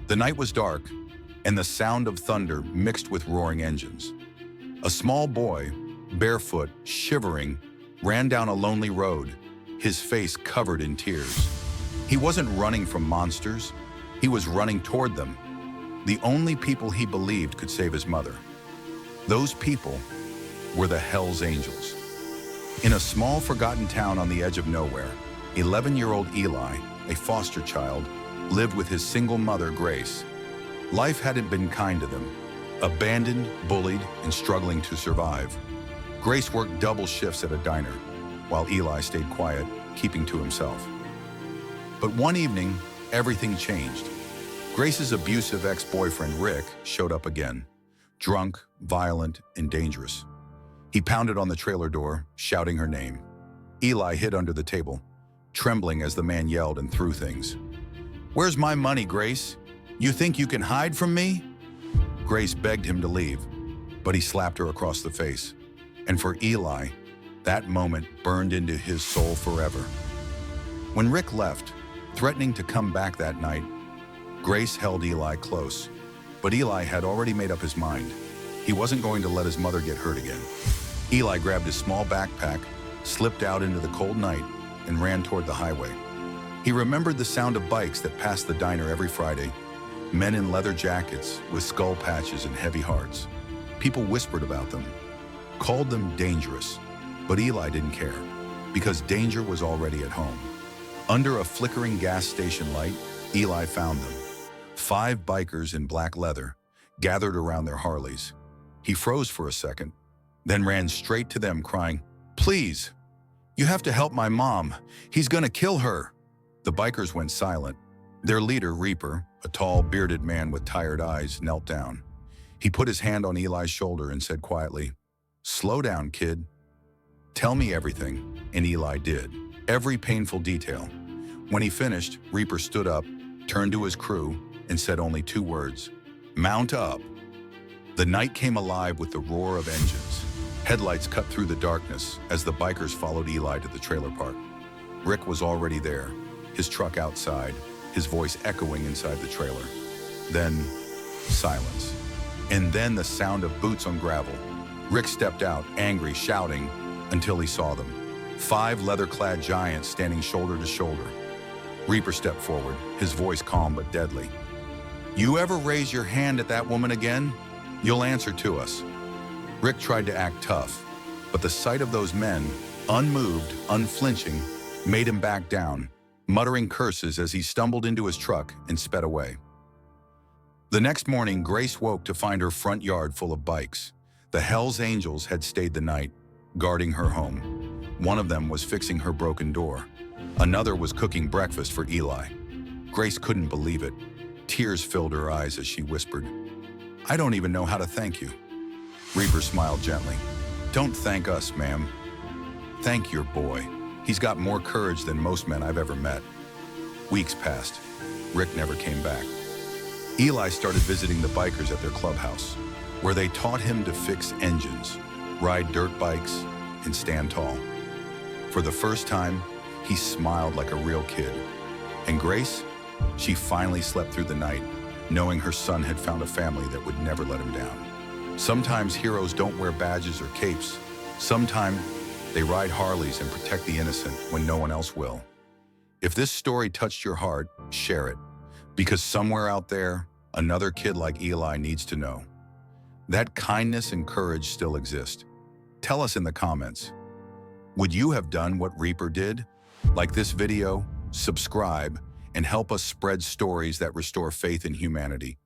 The night was dark, and the sound of thunder mixed with roaring engines. A small boy, barefoot, shivering, ran down a lonely road, his face covered in tears. He wasn't running from monsters, he was running toward them, the only people he believed could save his mother. Those people were the Hell's Angels. In a small, forgotten town on the edge of nowhere, 11-year-old Eli, a foster child, lived with his single mother, Grace. Life hadn't been kind to them, abandoned, bullied, and struggling to survive. Grace worked double shifts at a diner, while Eli stayed quiet, keeping to himself. But one evening, everything changed. Grace's abusive ex-boyfriend, Rick, showed up again, drunk, violent, and dangerous. He pounded on the trailer door, shouting her name. Eli hid under the table, trembling as the man yelled and threw things. "Where's my money, Grace? You think you can hide from me?" Grace begged him to leave, but he slapped her across the face. And for Eli, that moment burned into his soul forever. When Rick left, threatening to come back that night, Grace held Eli close, but Eli had already made up his mind. He wasn't going to let his mother get hurt again. Eli grabbed his small backpack, slipped out into the cold night, and ran toward the highway. He remembered the sound of bikes that passed the diner every Friday, men in leather jackets with skull patches and heavy hearts. People whispered about them, called them dangerous, but Eli didn't care, because danger was already at home. Under a flickering gas station light, Eli found them. 5 bikers in black leather, gathered around their Harleys. He froze for a second, then ran straight to them crying, "Please, you have to help my mom. He's gonna kill her." The bikers went silent. Their leader, Reaper, a tall, bearded man with tired eyes, knelt down. He put his hand on Eli's shoulder and said quietly, "Slow down, kid. Tell me everything." And Eli did, every painful detail. When he finished, Reaper stood up, turned to his crew, and said only 2 words, "Mount up." The night came alive with the roar of engines. Headlights cut through the darkness as the bikers followed Eli to the trailer park. Rick was already there, his truck outside, his voice echoing inside the trailer. Then, silence. And then the sound of boots on gravel. Rick stepped out, angry, shouting, until he saw them. 5 leather-clad giants standing shoulder to shoulder. Reaper stepped forward, his voice calm but deadly. "You ever raise your hand at that woman again, you'll answer to us." Rick tried to act tough, but the sight of those men, unmoved, unflinching, made him back down, muttering curses as he stumbled into his truck and sped away. The next morning, Grace woke to find her front yard full of bikes. The Hell's Angels had stayed the night, guarding her home. One of them was fixing her broken door. Another was cooking breakfast for Eli. Grace couldn't believe it. Tears filled her eyes as she whispered, "I don't even know how to thank you." Reaper smiled gently. "Don't thank us, ma'am. Thank your boy. He's got more courage than most men I've ever met." Weeks passed. Rick never came back. Eli started visiting the bikers at their clubhouse, where they taught him to fix engines, ride dirt bikes, and stand tall. For the first time, he smiled like a real kid. And Grace, she finally slept through the night, knowing her son had found a family that would never let him down. Sometimes heroes don't wear badges or capes. Sometimes they ride Harleys and protect the innocent when no one else will. If this story touched your heart, share it, because somewhere out there, another kid like Eli needs to know that kindness and courage still exist. Tell us in the comments. Would you have done what Reaper did? Like this video, subscribe, and help us spread stories that restore faith in humanity.